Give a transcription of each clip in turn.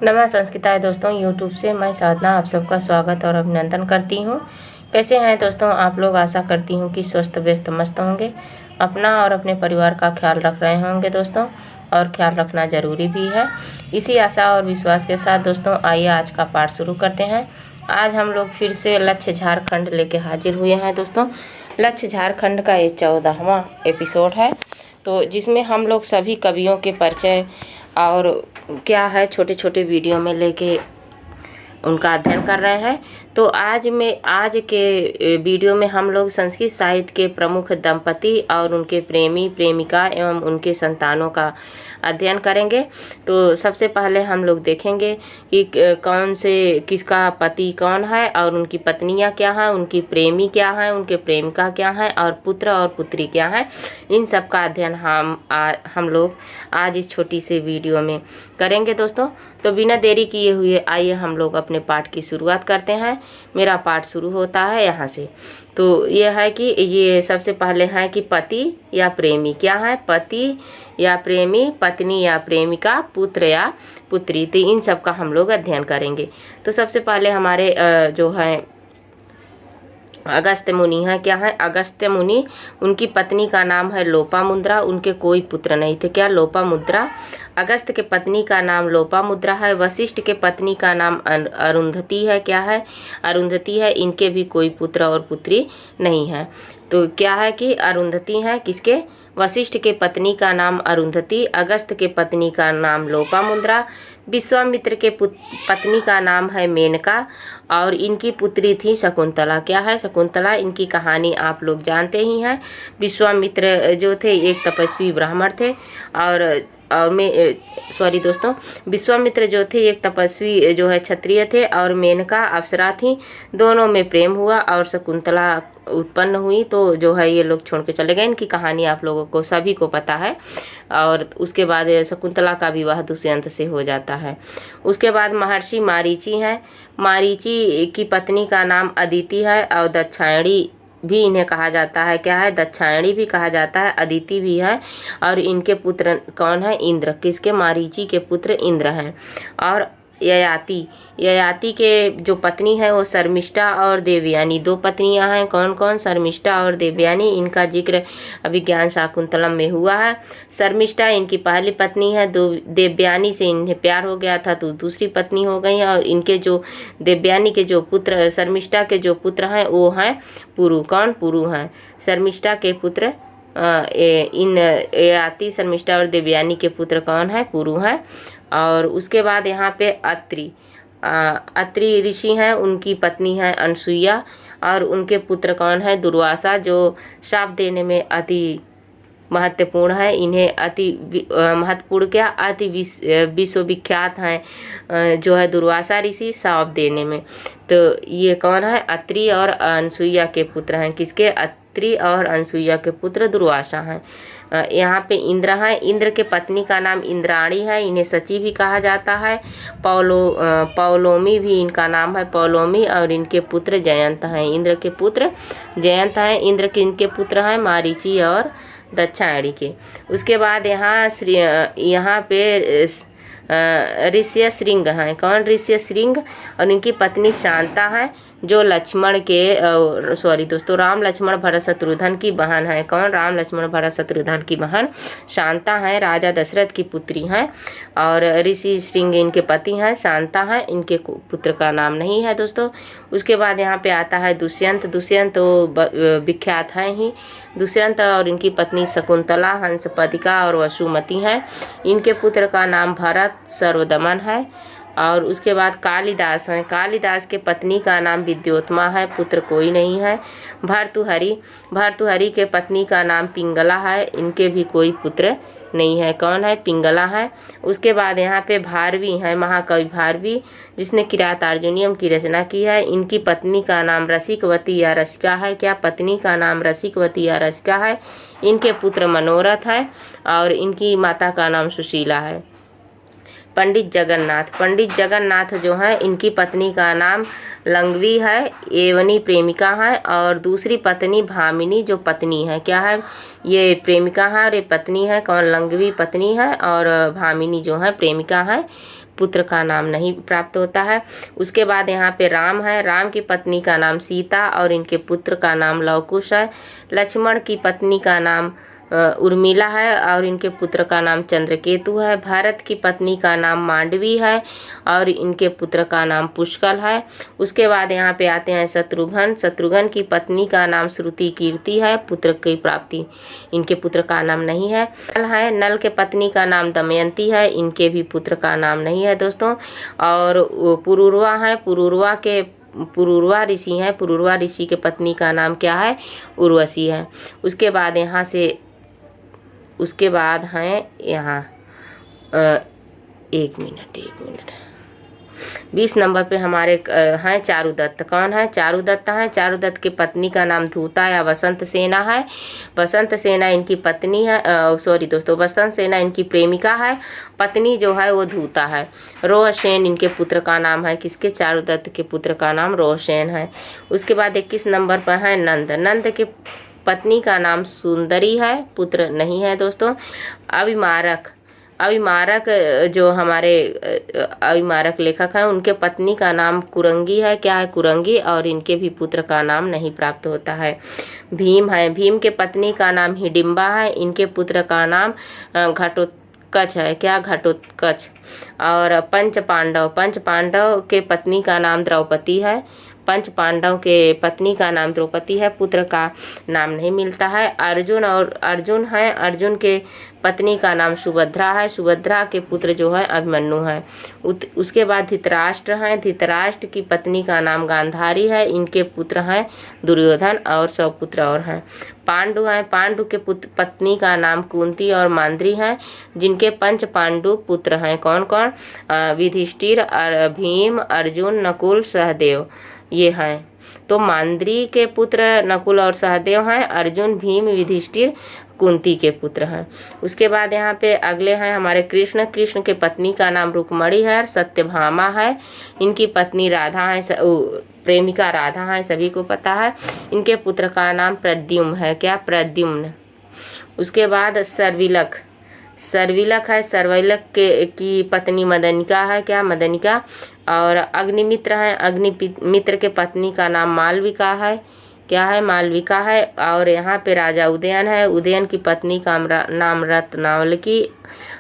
नमः संस्कृताय दोस्तों, यूट्यूब से मैं साधना आप सबका स्वागत और अभिनंदन करती हूँ। कैसे हैं दोस्तों आप लोग? आशा करती हूँ कि स्वस्थ व्यस्त मस्त होंगे, अपना और अपने परिवार का ख्याल रख रहे होंगे दोस्तों, और ख्याल रखना ज़रूरी भी है। इसी आशा और विश्वास के साथ दोस्तों आइए आज का पाठ शुरू करते हैं। आज हम लोग फिर से लक्ष्य झारखंड लेके हाजिर हुए हैं दोस्तों। लक्ष्य झारखंड का ये 14वां एपिसोड है, तो जिसमें हम लोग सभी कवियों के परिचय और क्या है छोटे छोटे वीडियो में लेके उनका अध्ययन कर रहे हैं। तो आज के वीडियो में हम लोग संस्कृत साहित्य के प्रमुख दंपति और उनके प्रेमी प्रेमिका एवं उनके संतानों का अध्ययन करेंगे। तो सबसे पहले हम लोग देखेंगे कि कौन से किसका पति कौन है और उनकी पत्नियां क्या हैं, उनकी प्रेमी क्या है, उनके प्रेमिका क्या है और पुत्र और पुत्री क्या है। इन सब का अध्ययन हम लोग आज इस छोटी सी वीडियो में करेंगे दोस्तों। तो बिना देरी किए हुए आइए हम लोग अपने पाठ की शुरुआत करते हैं। मेरा पाठ शुरू होता है यहाँ से। तो यह है कि ये सबसे पहले है कि पति या प्रेमी क्या है, पति या प्रेमी, पत्नी या प्रेमिका, पुत्र या पुत्री, तो इन सब का हम लोग अध्ययन करेंगे। तो सबसे पहले हमारे जो है अगस्त्य मुनि है। क्या है? अगस्त्य मुनि, उनकी पत्नी का नाम है लोपामुद्रा, उनके कोई पुत्र नहीं थे। क्या? लोपामुद्रा। अगस्त्य के पत्नी का नाम लोपामुद्रा है। वशिष्ठ के पत्नी का नाम अरुंधति है। क्या है? अरुंधति है। इनके भी कोई पुत्र और पुत्री नहीं है। तो क्या है कि अरुंधति है किसके? वशिष्ठ के पत्नी का नाम अरुंधति, अगस्त्य के पत्नी का नाम लोपामुद्रा, विश्वामित्र के पत्नी का नाम है मेनका और इनकी पुत्री थी शकुंतला। क्या है? शकुंतला। इनकी कहानी आप लोग जानते ही हैं। विश्वामित्र जो थे एक तपस्वी ब्राह्मण थे सॉरी दोस्तों, विश्वामित्र जो थे एक तपस्वी जो है क्षत्रिय थे और मेनका अप्सरा थी। दोनों में प्रेम हुआ और शकुंतला उत्पन्न हुई। तो जो है ये लोग छोड़ के चले गए। इनकी कहानी आप लोगों को सभी को पता है। और उसके बाद शकुंतला का विवाह दुष्यंत से हो जाता है। उसके बाद महर्षि मारीची हैं। मारीची की पत्नी का नाम अदिति है और दक्षायणी भी इन्हें कहा जाता है। क्या है? दक्षायणी भी कहा जाता है, अदिति भी है। और इनके पुत्र कौन है? इंद्र। किसके? मारीची के पुत्र इंद्र हैं। और ययाति के जो पत्नी है वो शर्मिष्ठा और देवयानी, दो पत्नियां हैं। कौन कौन? शर्मिष्ठा और देवयानी। इनका जिक्र अभिज्ञान शाकुंतलम में हुआ है। शर्मिष्ठा इनकी पहली पत्नी है। देवयानी से इन्हें प्यार हो गया था तो दूसरी पत्नी हो गई है। और इनके जो देवयानी के जो पुत्र, शर्मिष्ठा के जो पुत्र हैं वो हैं पुरु। कौन? पुरु हैं। शर्मिष्ठा के पुत्र इन ययाति, शर्मिष्ठा और देवयानी के पुत्र कौन है? पुरु हैं। और उसके बाद यहाँ पे अत्रि ऋषि हैं। उनकी पत्नी है अनसुईया और उनके पुत्र कौन है? दुर्वासा, जो श्राप देने में अति महत्वपूर्ण है। इन्हें अति महत्वपूर्ण क्या, अति विश्वविख्यात हैं जो है दुर्वासा ऋषि श्राप देने में। तो ये कौन है? अत्रि और अनसुईया के पुत्र हैं। किसके? अत्रि और अनसुईया के पुत्र दुर्वासा हैं। यहाँ पे इंद्र हैं। इंद्र के पत्नी का नाम इंद्राणी है। इन्हें सची भी कहा जाता है। पौलोमी भी इनका नाम है, पौलोमी। और इनके पुत्र जयंत हैं। इंद्र के पुत्र जयंत हैं। इंद्र के इनके पुत्र हैं मारीची और दक्षायणी के। उसके बाद यहाँ पे ऋष्य श्रृंग हैं। कौन? ऋष्य श्रृंग। और इनकी पत्नी शांता है जो लक्ष्मण के सॉरी दोस्तों, राम लक्ष्मण भरत शत्रुघ्न की बहन है। कौन? राम लक्ष्मण भरत शत्रुघ्न की बहन शांता है, राजा दशरथ की पुत्री हैं। और ऋषि श्रृंग इनके पति हैं, शांता है। इनके पुत्र का नाम नहीं है दोस्तों। उसके बाद यहाँ पे आता है दुष्यंत। दुष्यंत तो विख्यात है ही। दुष्यंत और इनकी पत्नी शकुंतला हंसपदिका और वसुमती हैं। इनके पुत्र का नाम भरत सर्वदमन है। और उसके बाद कालिदास हैं। कालिदास के पत्नी का नाम विद्योत्मा है, पुत्र कोई नहीं है। भर्तृहरि के पत्नी का नाम पिंगला है। इनके भी कोई पुत्र नहीं है। कौन है? पिंगला है। उसके बाद यहाँ पे भारवी हैं, महाकवि भारवी, जिसने किरातार्जुनीयम की रचना की है। इनकी पत्नी का नाम रसिकवती या रसिका है। क्या? पत्नी का नाम रसिकवती या रसिका है। इनके पुत्र मनोरथ है और इनकी माता का नाम सुशीला है। पंडित जगन्नाथ जो हैं, इनकी पत्नी का नाम लंगवी है, एवनी प्रेमिका है, और दूसरी पत्नी भामिनी जो पत्नी है, क्या है, ये प्रेमिका है और ये पत्नी है। कौन, लंगवी पत्नी है और भामिनी जो है प्रेमिका है। पुत्र का नाम नहीं प्राप्त होता है। उसके बाद यहाँ पे राम है, राम की पत्नी का नाम सीता और इनके पुत्र का नाम लवकुश है। लक्ष्मण की पत्नी का नाम उर्मिला है और इनके पुत्र का नाम चंद्रकेतु है। भरत की पत्नी का नाम मांडवी है और इनके पुत्र का नाम पुष्कल है। उसके बाद यहाँ पे आते हैं शत्रुघ्न। शत्रुघ्न की पत्नी का नाम श्रुति कीर्ति है, पुत्र की प्राप्ति, इनके पुत्र का नाम नहीं है। नल के पत्नी का नाम दमयंती है, इनके भी पुत्र का नाम नहीं है दोस्तों। और पुरूरवा है, पुरूरवा ऋषि हैं, पुरूरवा ऋषि के पत्नी का नाम क्या है, उर्वशी है। उसके बाद यहाँ से हैं यहाँ 20 नंबर पे हमारे हैं चारुदत्त। कौन है, चारुदत्त है। चारुदत्त की पत्नी का नाम धूता या वसंत सेना है। वसंत सेना इनकी पत्नी है, सॉरी दोस्तों, वसंत सेना इनकी प्रेमिका है, पत्नी जो है वो धूता है। रोहसेन इनके पुत्र का नाम है, किसके, चारुदत्त के पुत्र का नाम रोहसेन है। उसके बाद 21 नंबर पर है नंद। नंद के पत्नी का नाम सुंदरी है, पुत्र नहीं है दोस्तों। अविमारक जो हमारे अविमारक लेखक हैं, उनके पत्नी का नाम कुरंगी है, क्या है, कुरंगी, और इनके भी पुत्र का नाम नहीं प्राप्त होता है। भीम है, भीम के पत्नी का नाम हिडिम्बा है, इनके पुत्र का नाम घटोत्कच है, क्या, घटोत्कच। और पंच पांडव के पत्नी का नाम द्रौपदी है, पंच पांडव के पत्नी का नाम द्रौपदी है, पुत्र का नाम नहीं मिलता है। अर्जुन है, अर्जुन के पत्नी का नाम सुभद्रा है, सुभद्रा के पुत्र जो है अभिमन्यु है। उसके बाद धृतराष्ट्र हैं, धृतराष्ट्र की पत्नी का नाम गांधारी है, इनके पुत्र हैं दुर्योधन और 100 पुत्र और हैं। पांडु हैं, पांडु के पत्नी का नाम कुंती और मांद्री हैं, जिनके 5 पांडु पुत्र हैं। कौन कौन, युधिष्ठिर, भीम, अर्जुन, नकुल, सहदेव, ये हैं। तो मांद्री के पुत्र नकुल और सहदेव हैं, अर्जुन, भीम, युधिष्ठिर, कुंती के पुत्र हैं। उसके बाद यहाँ पे अगले हैं हमारे कृष्ण। कृष्ण के पत्नी का नाम रुक्मणी है, सत्यभामा है, इनकी पत्नी राधा है, प्रेमिका राधा है, सभी को पता है। इनके पुत्र का नाम प्रद्युम्न है, क्या, प्रद्युम्न। उसके बाद सर्विलक है, सर्विलक की पत्नी मदनिका है, क्या, मदनिका। और अग्निमित्र है, अग्निमित्र के पत्नी का नाम मालविका है, क्या है, मालविका है। और यहाँ पे राजा उदयन है, उदयन की पत्नी का नाम रत्नावली,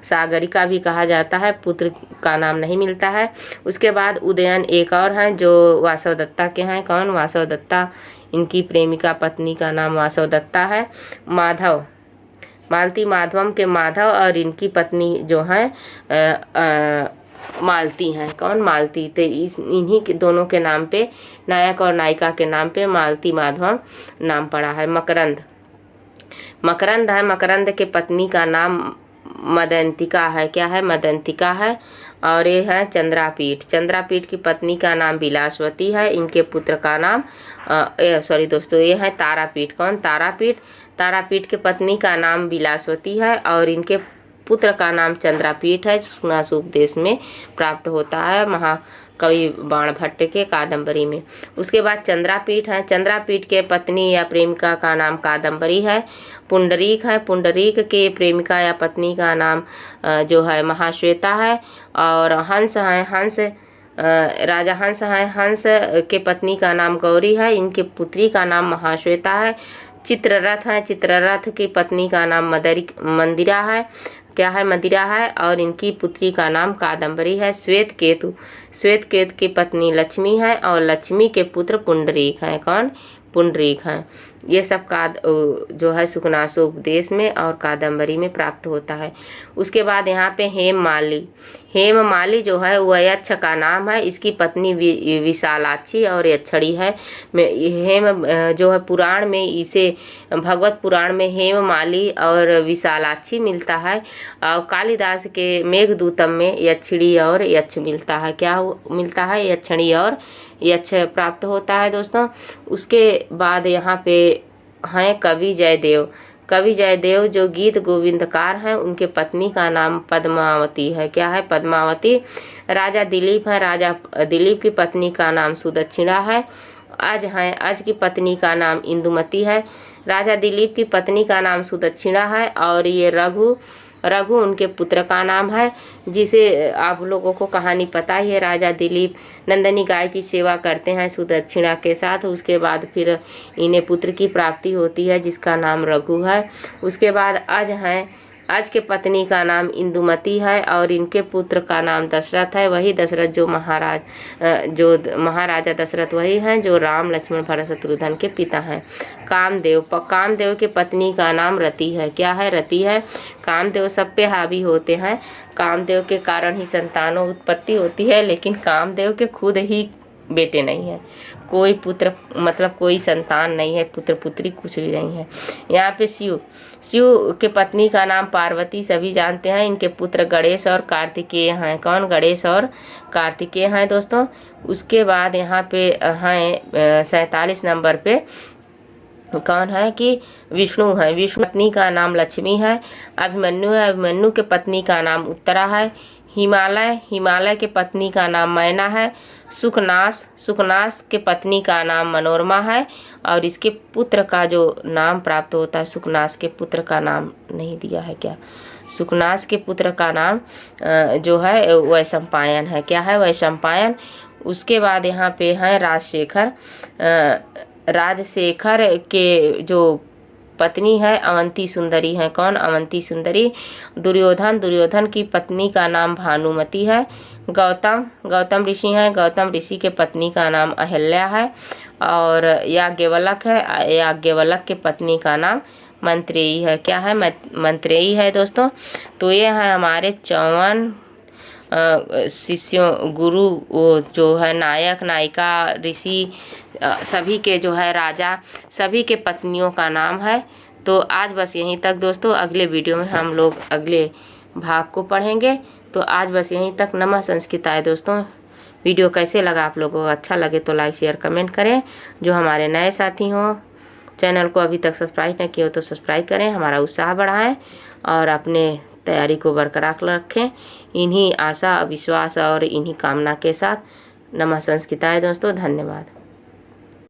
सागरिका भी कहा जाता है, पुत्र का नाम नहीं मिलता है। उसके बाद उदयन एक और हैं जो वासवदत्ता के हैं। कौन, वासवदत्ता, इनकी प्रेमिका पत्नी का नाम वासवदत्ता है। माधव, मालती माधवम के माधव और इनकी पत्नी जो है मालती हैं। कौन, मालती। तो इन्हीं के दोनों के नाम पे, नायक और नायिका के नाम पे मालती माधवम नाम पड़ा है। मकरंद है, मकरंद के पत्नी का नाम मदंतिका है, क्या है, मदंतिका है। और ये है चंद्रापीठ की पत्नी का नाम विलासवती है, इनके पुत्र का नाम सॉरी दोस्तों, ये है तारापीठ। कौन, तारापीठ के पत्नी का नाम विलासवती है और इनके पुत्र का नाम चंद्रापीठ है, सुनासुपदेश में प्राप्त होता है, महाकवि बाणभट्ट के कादम्बरी में। उसके बाद चंद्रापीठ है, चंद्रापीठ के पत्नी या प्रेमिका का नाम कादम्बरी है। पुंडरीक है, पुंडरीक के प्रेमिका या पत्नी का नाम जो है महाश्वेता है। और हंस है, राजा हंस है, हंस के पत्नी का नाम गौरी है, इनके पुत्री का नाम महाश्वेता है। चित्ररथ है, चित्ररथ की पत्नी का नाम मंदिरा है, क्या है, मदिरा है। और इनकी पुत्री का नाम कादम्बरी है। श्वेत केतु की पत्नी लक्ष्मी है और लक्ष्मी के पुत्र पुंडरीक हैं। कौन, पुंडरीक हैं। ये सब जो है सुकनासो उपदेश में और कादम्बरी में प्राप्त होता है। उसके बाद यहाँ पे हेममाली जो है वह यक्ष का नाम है, इसकी पत्नी विशालाक्षी और यक्षणी है। हेम जो है पुराण में, इसे भगवत पुराण में हेममाली और विशालाक्षी मिलता है और कालिदास के मेघदूतम में यक्षिणी और यक्ष मिलता है, क्या मिलता है, यक्षिणी और यक्ष प्राप्त होता है दोस्तों। उसके बाद यहाँ पे हैं कवि जयदेव। कवि जयदेव जो गीत गोविंदकार हैं उनके पत्नी का नाम पद्मावती है। क्या है? पद्मावती। राजा दिलीप है, राजा दिलीप की पत्नी का नाम सुदक्षिणा है। अज की पत्नी का नाम इंदुमती है। राजा दिलीप की पत्नी का नाम सुदक्षिणा है और ये रघु उनके पुत्र का नाम है, जिसे आप लोगों को कहानी पता ही है। राजा दिलीप नंदनी गाय की सेवा करते हैं सुदक्षिणा के साथ। उसके बाद फिर इन्हें पुत्र की प्राप्ति होती है जिसका नाम रघु है। उसके बाद अज के पत्नी का नाम इंदुमती है और इनके पुत्र का नाम दशरथ है। वही दशरथ जो महाराजा दशरथ वही हैं जो राम लक्ष्मण भरत शत्रुघ्न के पिता हैं। कामदेव के पत्नी का नाम रति है। क्या है? रति है। कामदेव सब पे हावी होते हैं। कामदेव के कारण ही संतानों उत्पत्ति होती है, लेकिन कामदेव के खुद ही बेटे नहीं है, कोई पुत्र मतलब कोई संतान नहीं है, पुत्र पुत्री कुछ भी नहीं है। यहाँ पे शिव के पत्नी का नाम पार्वती सभी जानते हैं। इनके पुत्र गणेश और कार्तिकेय हैं। कौन? गणेश और कार्तिकेय हैं दोस्तों। उसके बाद यहाँ पे हैं 47 नंबर पे कौन है कि विष्णु है। विष्णु पत्नी का नाम लक्ष्मी है। अभिमन्यु है। अभिमन्यु के पत्नी का नाम उत्तरा है। हिमालय के पत्नी का नाम मैना है। सुकनास के पत्नी का नाम मनोरमा है और इसके पुत्र का जो नाम प्राप्त होता है, सुकनास के पुत्र का नाम नहीं दिया है। क्या? सुकनास के पुत्र का नाम जो है वैशंपायन है। क्या है? वैशंपायन। उसके बाद यहाँ पे है राजशेखर के जो पत्नी है अवंती सुंदरी है। कौन? अवंती सुंदरी। दुर्योधन की पत्नी का नाम भानुमति है। गौतम ऋषि हैं। गौतम ऋषि के पत्नी का नाम अहल्या है और याज्ञवल्क है। याज्ञवल्क के पत्नी का नाम मंत्रेयी है। क्या है? मंत्रेयी है दोस्तों। तो ये है हमारे 54 शिष्यों गुरु जो है नायक नायिका ऋषि सभी के जो है राजा सभी के पत्नियों का नाम है। तो आज बस यहीं तक दोस्तों। अगले वीडियो में हम लोग अगले भाग को पढ़ेंगे। तो आज बस यहीं तक। नमः संस्कृताय दोस्तों। वीडियो कैसे लगा आप लोगों को? अच्छा लगे तो लाइक शेयर कमेंट करें। जो हमारे नए साथी हों, चैनल को अभी तक सब्सक्राइब नहीं किया हो तो सब्सक्राइब करें, हमारा उत्साह बढ़ाएं और अपने तैयारी को बरकरार रखें। इन्हीं आशा विश्वास और इन्हीं कामना के साथ नमः संस्कृताय दोस्तों। धन्यवाद।